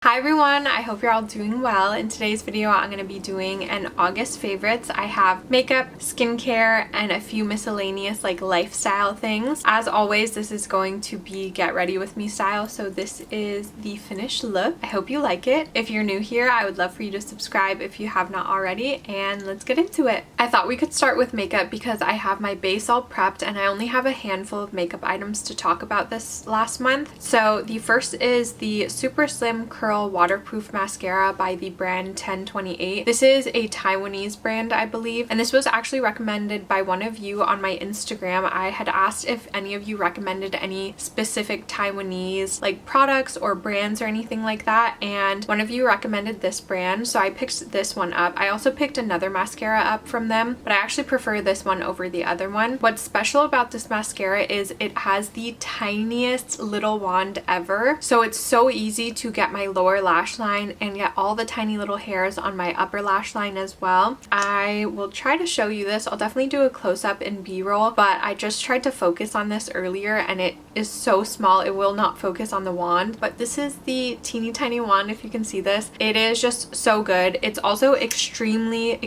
Hi everyone, I hope you're all doing well. In today's video, I'm going to be doing an August favorites. I have makeup, skincare, and a few miscellaneous like lifestyle things. As always, this is going to be get ready with me style, so this is the finished look. I hope you like it. If you're new here, I would love for you to subscribe if you have not already, and let's get into it. I thought we could start with makeup because I have my base all prepped and I only have a handful of makeup items to talk about this last month. So the first is the Super Slim Curl Waterproof Mascara by the brand 1028. This is a Taiwanese brand, I believe, and this was actually recommended by one of you on my Instagram. I had asked if any of you recommended any specific Taiwanese like products or brands or anything like that, and one of you recommended this brand, so I picked this one up. I also picked another mascara up from them, but I actually prefer this one over the other one. What's special about this mascara is it has the tiniest little wand ever, so it's so easy to get my lower lash line and get all the tiny little hairs on my upper lash line as well. I will try to show you this. I'll definitely do a close-up in B-roll, but I just tried to focus on this earlier and it is so small it will not focus on the wand, but this is the teeny tiny wand. If you can see this, it is just so good. It's also extremely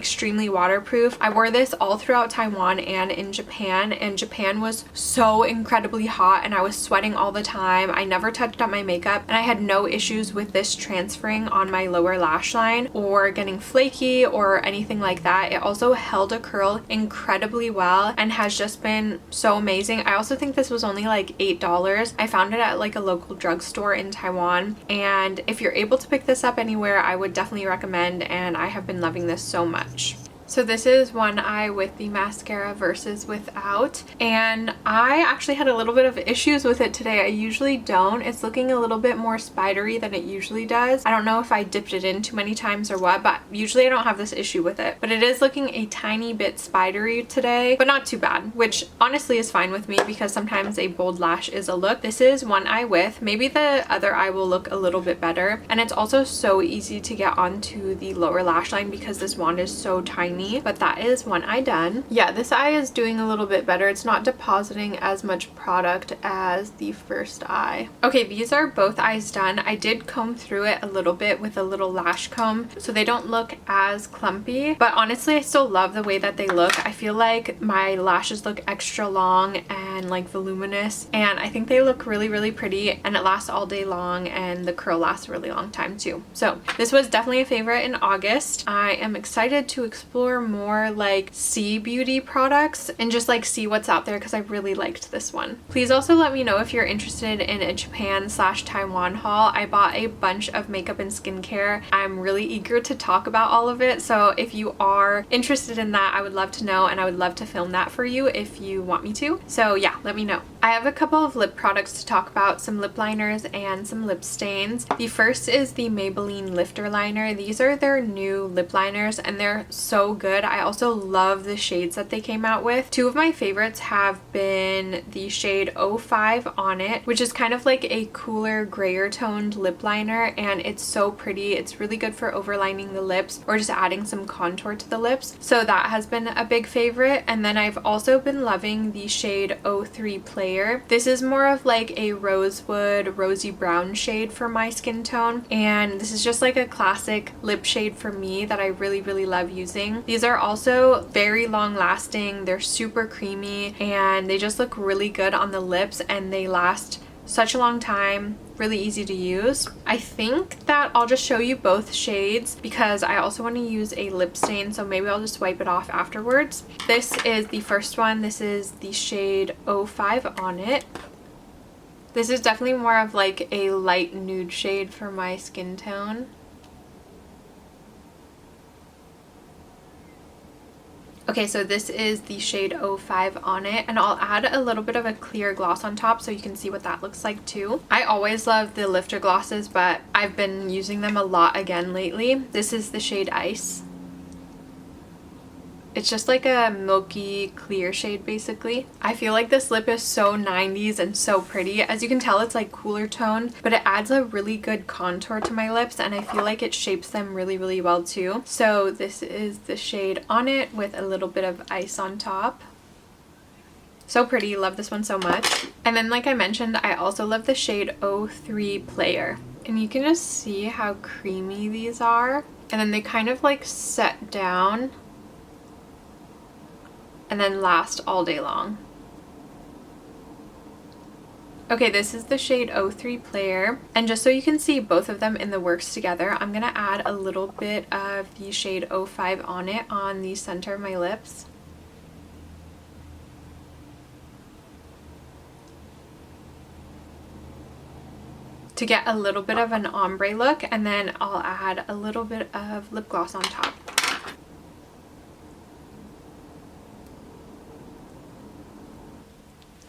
waterproof. I wore this all throughout Taiwan and in Japan, and Japan was so incredibly hot and I was sweating all the time. I never touched up my makeup and I had no issues with this transferring on my lower lash line or getting flaky or anything like that. It also held a curl incredibly well and has just been so amazing. I also think this was only like $8. I found it at like a local drugstore in Taiwan, and if you're able to pick this up anywhere, I would definitely recommend, and I have been loving this so much. So this is one eye with the mascara versus without, and I actually had a little bit of issues with it today. I usually don't. It's looking a little bit more spidery than it usually does. I don't know if I dipped it in too many times or what, but usually I don't have this issue with it. But it is looking a tiny bit spidery today, but not too bad, which honestly is fine with me because sometimes a bold lash is a look. This is one eye with. Maybe the other eye will look a little bit better, and it's also so easy to get onto the lower lash line because this wand is so tiny. But that is one eye done. Yeah, this eye is doing a little bit better. It's not depositing as much product as the first eye. Okay, these are both eyes done. I did comb through it a little bit with a little lash comb so they don't look as clumpy, but honestly I still love the way that they look. I feel like my lashes look extra long and like voluminous, and I think they look really pretty, and it lasts all day long, and the curl lasts a really long time too. So this was definitely a favorite in August. I am excited to explore more like sea beauty products and just like see what's out there because I really liked this one. Please also let me know if you're interested in a Japan/Taiwan haul. I bought a bunch of makeup and skincare. I'm really eager to talk about all of it, so if you are interested in that, I would love to know, and I would love to film that for you if you want me to. So yeah, let me know. I have a couple of lip products to talk about, some lip liners and some lip stains. The first is the Maybelline Lifter Liner. These are their new lip liners and they're so good. I also love the shades that they came out with. Two of my favorites have been the shade 05 on it, which is kind of like a cooler grayer toned lip liner, and it's so pretty. It's really good for overlining the lips or just adding some contour to the lips, so that has been a big favorite. And then I've also been loving the shade 03 Player. This is more of like a rosewood rosy brown shade for my skin tone, and this is just like a classic lip shade for me that I really love using. These are also very long lasting. They're super creamy and they just look really good on the lips, and they last such a long time. Really easy to use. I think that I'll just show you both shades because I also want to use a lip stain, so maybe I'll just wipe it off afterwards. This is the first one. This is the shade 05 on it. This is definitely more of like a light nude shade for my skin tone. Okay, so this is the shade 05 on it, and I'll add a little bit of a clear gloss on top so you can see what that looks like too. I always love the lifter glosses, but I've been using them a lot again lately. This is the shade Ice. It's just like a milky clear shade basically. I feel like this lip is so 90s and so pretty. As you can tell, it's like cooler toned, but it adds a really good contour to my lips, and I feel like it shapes them really well too. So this is the shade on it with a little bit of ice on top. So pretty. Love this one so much. And then like I mentioned, I also love the shade 03 Player. And you can just see how creamy these are. And then they kind of like set down and then last all day long. Okay, this is the shade 03 Player, and just so you can see both of them in the works together, I'm gonna add a little bit of the shade 05 on it on the center of my lips. To get a little bit of an ombre look, and then I'll add a little bit of lip gloss on top.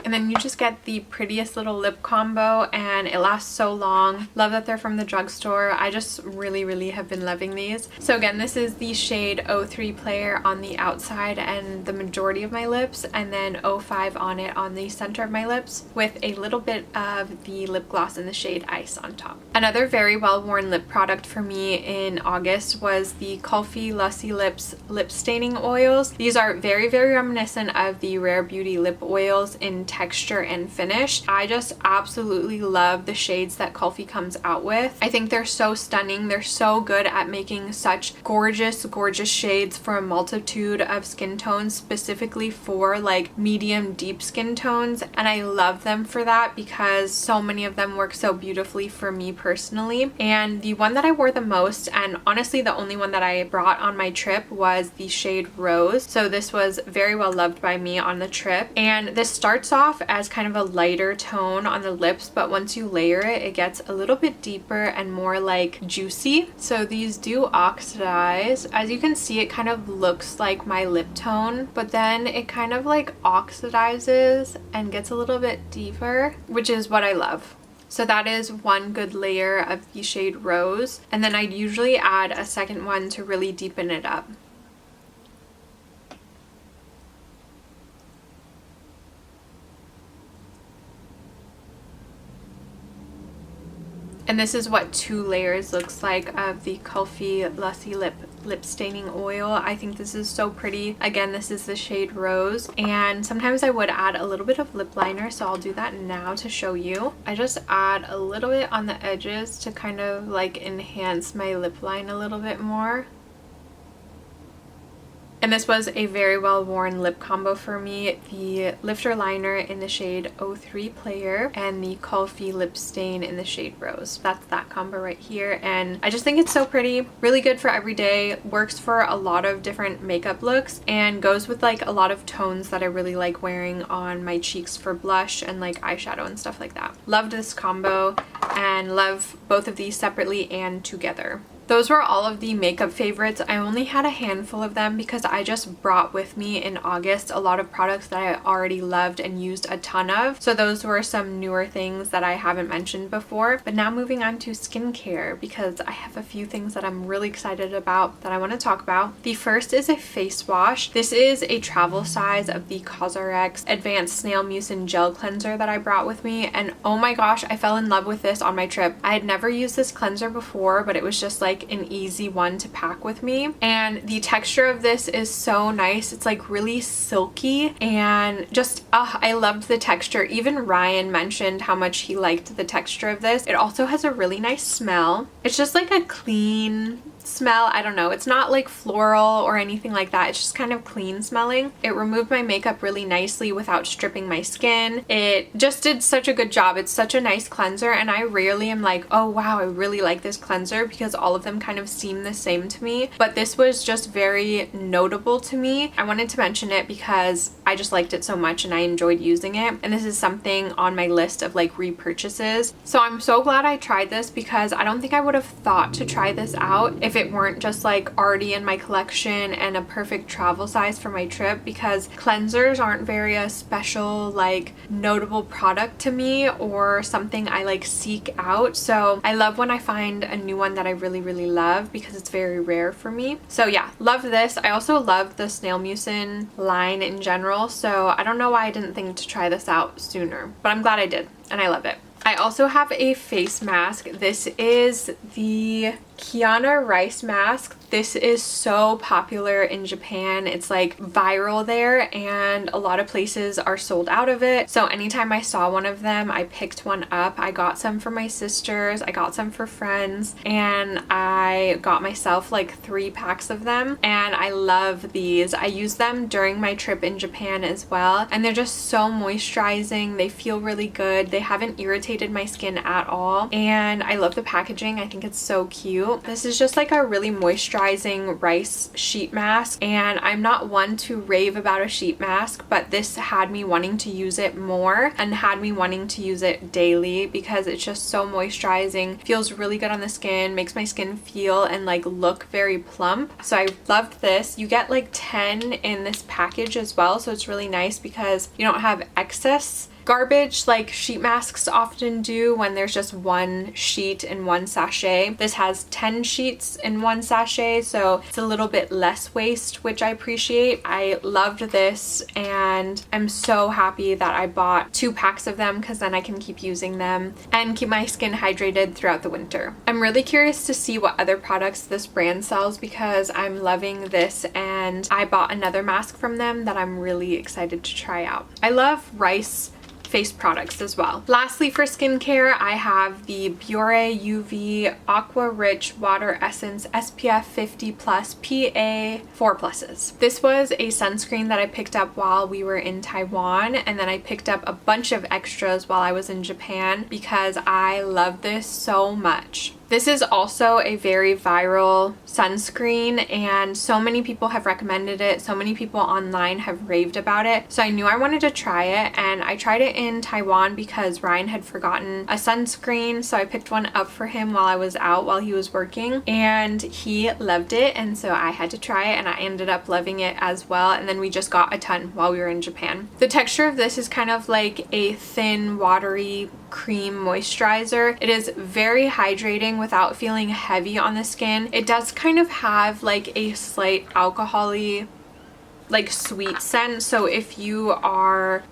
And then you just get the prettiest little lip combo, and it lasts so long. Love that they're from the drugstore. I just really have been loving these. So again, this is the shade 03 Player on the outside and the majority of my lips, and then 05 on it on the center of my lips, with a little bit of the lip gloss in the shade Ice on top. Another very well worn lip product for me in August was the Kulfi Lassi Lips lip staining oils. These are very reminiscent of the Rare Beauty lip oils in texture and finish. I just absolutely love the shades that Kulfi comes out with. I think they're so stunning. They're so good at making such gorgeous shades for a multitude of skin tones, specifically for like medium deep skin tones, and I love them for that because so many of them work so beautifully for me personally. And the one that I wore the most, and honestly the only one that I brought on my trip, was the shade Rose. So this was very well loved by me on the trip, and this starts off as kind of a lighter tone on the lips, but once you layer it, it gets a little bit deeper and more like juicy. So these do oxidize. As you can see, it kind of looks like my lip tone, but then it kind of like oxidizes and gets a little bit deeper, which is what I love. So that is one good layer of the shade Rose, and then I'd usually add a second one to really deepen it up. And this is what 2 layers looks like of the Kulfi Lassi lip staining oil. I think this is so pretty. Again, this is the shade Rose, and sometimes I would add a little bit of lip liner, so I'll do that now to show you. I just add a little bit on the edges to kind of like enhance my lip line a little bit more. And this was a very well worn lip combo for me. The lifter liner in the shade 03 Player and the Kulfi lip stain in the shade Rose. That's that combo right here, and I just think it's so pretty. Really good for every day, works for a lot of different makeup looks, and goes with like a lot of tones that I really like wearing on my cheeks for blush and like eyeshadow and stuff like that. Loved this combo and love both of these separately and together. Those were all of the makeup favorites. I only had a handful of them because I just brought with me in August a lot of products that I already loved and used a ton of. So those were some newer things that I haven't mentioned before. But now moving on to skincare, because I have a few things that I'm really excited about that I want to talk about. The first is a face wash. This is a travel size of the Cosrx Advanced Snail Mucin Gel Cleanser that I brought with me. And oh my gosh, I fell in love with this on my trip. I had never used this cleanser before, but it was just like an easy one to pack with me, and the texture of this is so nice. It's like really silky, and just I loved the texture. Even Ryan mentioned how much he liked the texture of this. It also has a really nice smell. It's just like a clean smell. I don't know, it's not like floral or anything like that. It's just kind of clean smelling. It removed my makeup really nicely without stripping my skin. It just did such a good job. It's such a nice cleanser, and I rarely am like, oh wow, I really like this cleanser, because all of them kind of seem the same to me, but this was just very notable to me. I wanted to mention it because I just liked it so much and I enjoyed using it, and this is something on my list of like repurchases. So I'm so glad I tried this, because I don't think I would have thought to try this out if it weren't just like already in my collection and a perfect travel size for my trip, because cleansers aren't very a special like notable product to me or something I like seek out. So I love when I find a new one that I really love, because it's very rare for me. So yeah, love this. I also love the Snail Mucin line in general, so I don't know why I didn't think to try this out sooner, but I'm glad I did and I love it. I also have a face mask. This is the Keana rice mask. This is so popular in Japan. It's like viral there and a lot of places are sold out of it. So anytime I saw one of them, I picked one up. I got some for my sisters, I got some for friends, and I got myself like 3 packs of them, and I love these. I use them during my trip in Japan as well, and they're just so moisturizing. They feel really good. They haven't irritated my skin at all, and I love the packaging. I think it's so cute. This is just like a really moisturizing rice sheet mask, and I'm not one to rave about a sheet mask, but this had me wanting to use it more and had me wanting to use it daily because it's just so moisturizing, feels really good on the skin, makes my skin feel and like look very plump. So I loved this. You get like 10 in this package as well, so it's really nice because you don't have excess garbage like sheet masks often do when there's just one sheet in one sachet. This has 10 sheets in one sachet, so it's a little bit less waste, which I appreciate. I loved this and I'm so happy that I bought 2 packs of them because then I can keep using them and keep my skin hydrated throughout the winter. I'm really curious to see what other products this brand sells because I'm loving this, and I bought another mask from them that I'm really excited to try out. I love rice face products as well. Lastly, for skincare, I have the Biore UV Aqua Rich Water Essence SPF 50 Plus PA 4+. This was a sunscreen that I picked up while we were in Taiwan, and then I picked up a bunch of extras while I was in Japan because I love this so much. This is also a very viral sunscreen, and so many people have recommended it. So many people online have raved about it. So I knew I wanted to try it, and I tried it in Taiwan because Ryan had forgotten a sunscreen. So I picked one up for him while I was out while he was working, and he loved it. And so I had to try it, and I ended up loving it as well. And then we just got a ton while we were in Japan. The texture of this is kind of like a thin, watery cream moisturizer. It is very hydrating without feeling heavy on the skin. It does kind of have like a slight alcohol-y like sweet scent, so if you are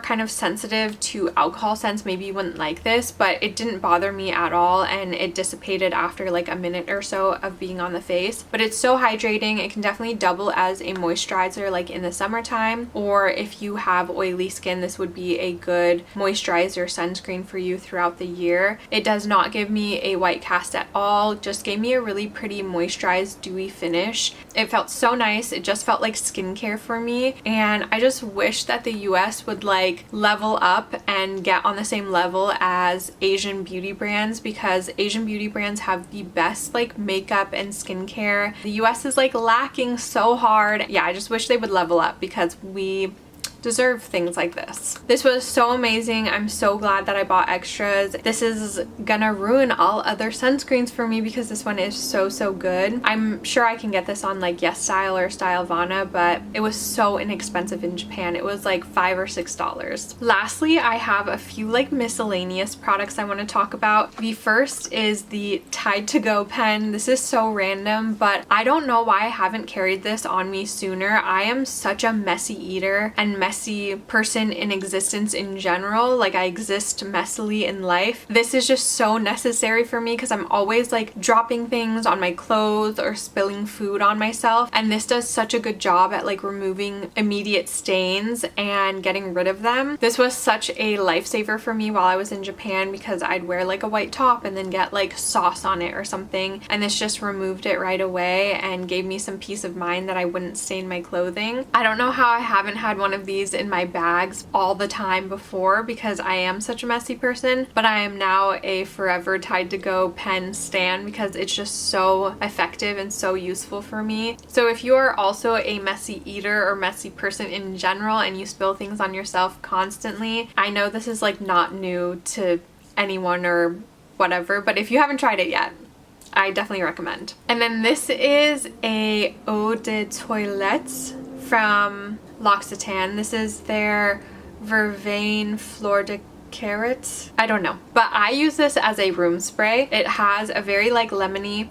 kind of sensitive to alcohol scents, maybe you wouldn't like this, but it didn't bother me at all, and it dissipated after like a minute or so of being on the face. But it's so hydrating. It can definitely double as a moisturizer like in the summertime, or if you have oily skin, this would be a good moisturizer sunscreen for you throughout the year. It does not give me a white cast at all, just gave me a really pretty moisturized dewy finish. It felt so nice. It just felt like skincare for me, and I just wish that the US would like level up and get on the same level as Asian beauty brands, because Asian beauty brands have the best like makeup and skincare. The US is like lacking so hard. Yeah, I just wish they would level up because we deserve things like this. This was so amazing. I'm so glad that I bought extras. This is gonna ruin all other sunscreens for me because this one is so good. I'm sure I can get this on like Yes Style or Stylovana, but it was so inexpensive in Japan. It was like $5 or $6. Lastly, I have a few like miscellaneous products I want to talk about. The first is the Tide to Go pen. This is so random, but I don't know why I haven't carried this on me sooner. I am such a messy eater and messy person in existence in general. Like, I exist messily in life. This is just so necessary for me because I'm always like dropping things on my clothes or spilling food on myself, and this does such a good job at like removing immediate stains and getting rid of them. This was such a lifesaver for me while I was in Japan because I'd wear like a white top and then get like sauce on it or something, and this just removed it right away and gave me some peace of mind that I wouldn't stain my clothing. I don't know how I haven't had one of these in my bags all the time before because I am such a messy person, but I am now a forever Tide to Go pen stan because it's just so effective and so useful for me. So if you are also a messy eater or messy person in general and you spill things on yourself constantly, I know this is like not new to anyone or whatever, but if you haven't tried it yet, I definitely recommend. And then this is a eau de toilette from L'Occitane. This is their Verveine Fleur de Carrot. I don't know, but I use this as a room spray. It has a very like lemony,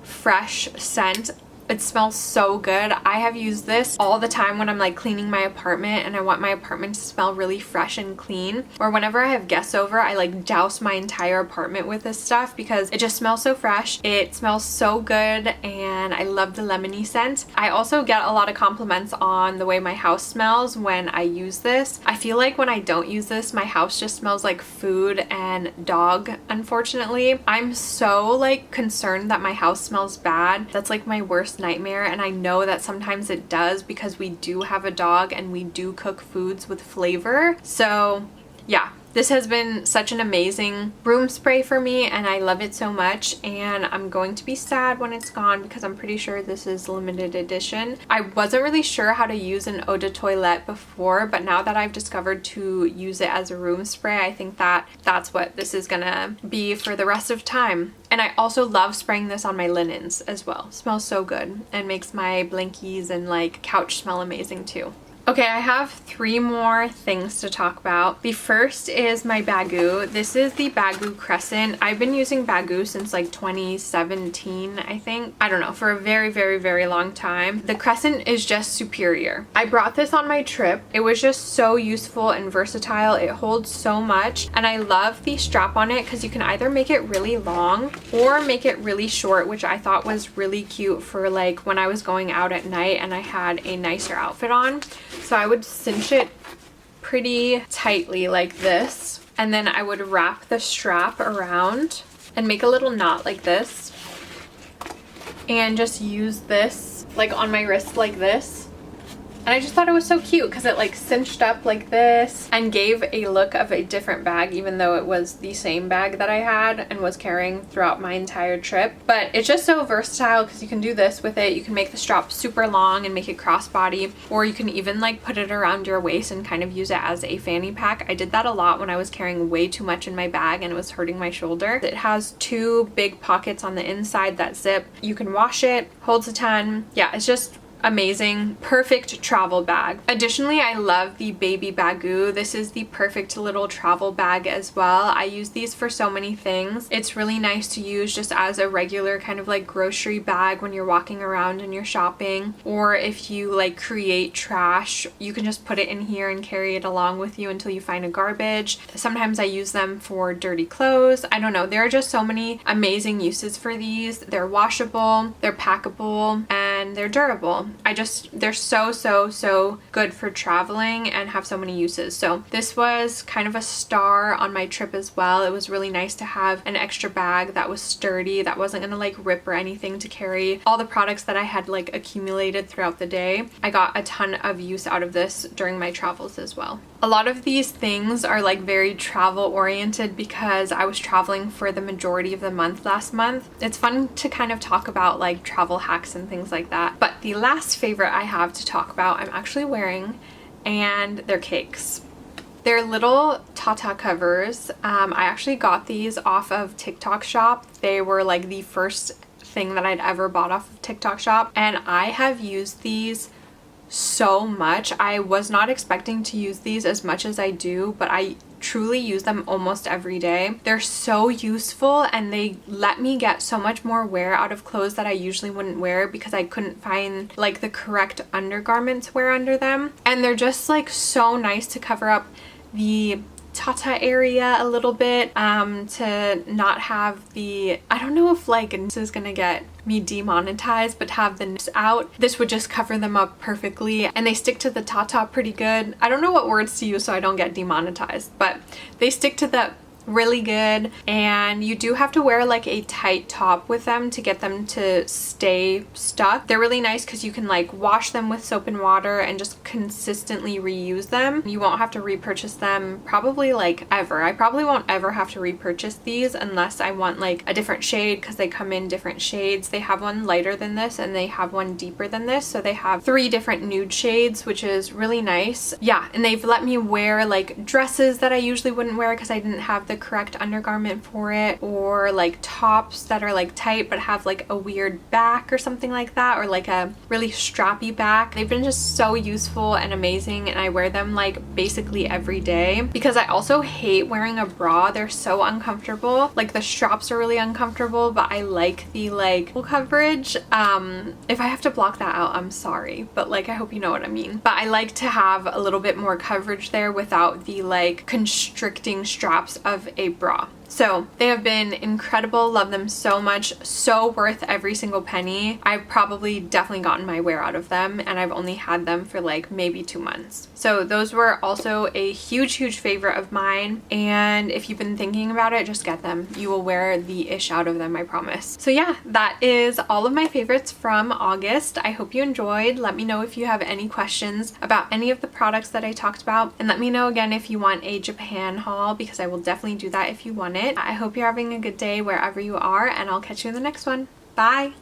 fresh scent. It smells so good. I have used this all the time when I'm like cleaning my apartment and I want my apartment to smell really fresh and clean, or whenever I have guests over, I like douse my entire apartment with this stuff because it just smells so fresh. It smells so good and I love the lemony scent. I also get a lot of compliments on the way my house smells when I use this. I feel like when I don't use this, my house just smells like food and dog, unfortunately. I'm so like concerned that my house smells bad. That's like my worst nightmare, and I know that sometimes it does because we do have a dog and we do cook foods with flavor. So yeah, this has been such an amazing room spray for me and I love it so much, and I'm going to be sad when it's gone because I'm pretty sure this is limited edition. I wasn't really sure how to use an eau de toilette before, but now that I've discovered to use it as a room spray, I think that that's what this is gonna be for the rest of time. And I also love spraying this on my linens as well. It smells so good and makes my blankies and like couch smell amazing too. Okay, I have 3 more things to talk about. The first is my Baggu. This is the Baggu Crescent. I've been using Baggu since like 2017, I think. I don't know, for a very, very, very long time. The Crescent is just superior. I brought this on my trip. It was just so useful and versatile. It holds so much, and I love the strap on it because you can either make it really long or make it really short, which I thought was really cute for like when I was going out at night and I had a nicer outfit on. So I would cinch it pretty tightly like this, and then I would wrap the strap around and make a little knot like this and just use this like on my wrist like this. And I just thought it was so cute because it like cinched up like this and gave a look of a different bag, even though it was the same bag that I had and was carrying throughout my entire trip. But it's just so versatile because you can do this with it. You can make the strap super long and make it crossbody, or you can even like put it around your waist and kind of use it as a fanny pack. I did that a lot when I was carrying way too much in my bag and it was hurting my shoulder. It has 2 big pockets on the inside that zip. You can wash it, holds a ton. Yeah, it's just amazing, perfect travel bag. Additionally, I love the baby Baggu. This is the perfect little travel bag as well. I use these for so many things. It's really nice to use just as a regular kind of like grocery bag when you're walking around and you're shopping, or if you like create trash, you can just put it in here and carry it along with you until you find a garbage. Sometimes I use them for dirty clothes. I don't know, there are just so many amazing uses for these. They're washable, they're packable, and they're durable. They're so good for traveling and have so many uses. So this was kind of a star on my trip as well. It was really nice to have an extra bag that was sturdy, that wasn't gonna like rip or anything, to carry all the products that I had like accumulated throughout the day. I got a ton of use out of this during my travels as well. A lot of these things are like very travel oriented because I was traveling for the majority of the month last month. It's fun to kind of talk about like travel hacks and things like that. But the last favorite I have to talk about I'm actually wearing, and they're cakes. They're little Tata covers. I actually got these off of TikTok Shop. They were like the first thing that I'd ever bought off of TikTok Shop, and I have used these so much. I was not expecting to use these as much as I do, but I truly use them almost every day. They're so useful and they let me get so much more wear out of clothes that I usually wouldn't wear because I couldn't find like the correct undergarment to wear under them. And they're just like so nice to cover up the Tata area a little bit, to not have the, I don't know if like this is gonna get me demonetized, but to have the nips out, this would just cover them up perfectly, and they stick to the Tata pretty good. I don't know what words to use so I don't get demonetized, but they stick to the really good, and you do have to wear like a tight top with them to get them to stay stuck. They're really nice because you can like wash them with soap and water and just consistently reuse them. You won't have to repurchase them probably like ever. I probably won't ever have to repurchase these unless I want like a different shade, because they come in different shades. They have one lighter than this and they have one deeper than this, so they have 3 different nude shades, which is really nice. Yeah, and they've let me wear like dresses that I usually wouldn't wear because I didn't have the correct undergarment for it, or like tops that are like tight but have like a weird back or something like that, or like a really strappy back. They've been just so useful and amazing, and I wear them like basically every day because I also hate wearing a bra. They're so uncomfortable. Like the straps are really uncomfortable, but I like the like full coverage. If I have to block that out, I'm sorry, but like I hope you know what I mean. But I like to have a little bit more coverage there without the like constricting straps of a bra. So they have been incredible, love them so much, so worth every single penny. I've probably definitely gotten my wear out of them, and I've only had them for like maybe 2 months. So those were also a huge favorite of mine, and if you've been thinking about it, just get them. You will wear the ish out of them, I promise. So yeah, that is all of my favorites from August. I hope you enjoyed. Let me know if you have any questions about any of the products that I talked about, and let me know again if you want a Japan haul, because I will definitely do that if you want it. I hope you're having a good day wherever you are, and I'll catch you in the next one. Bye!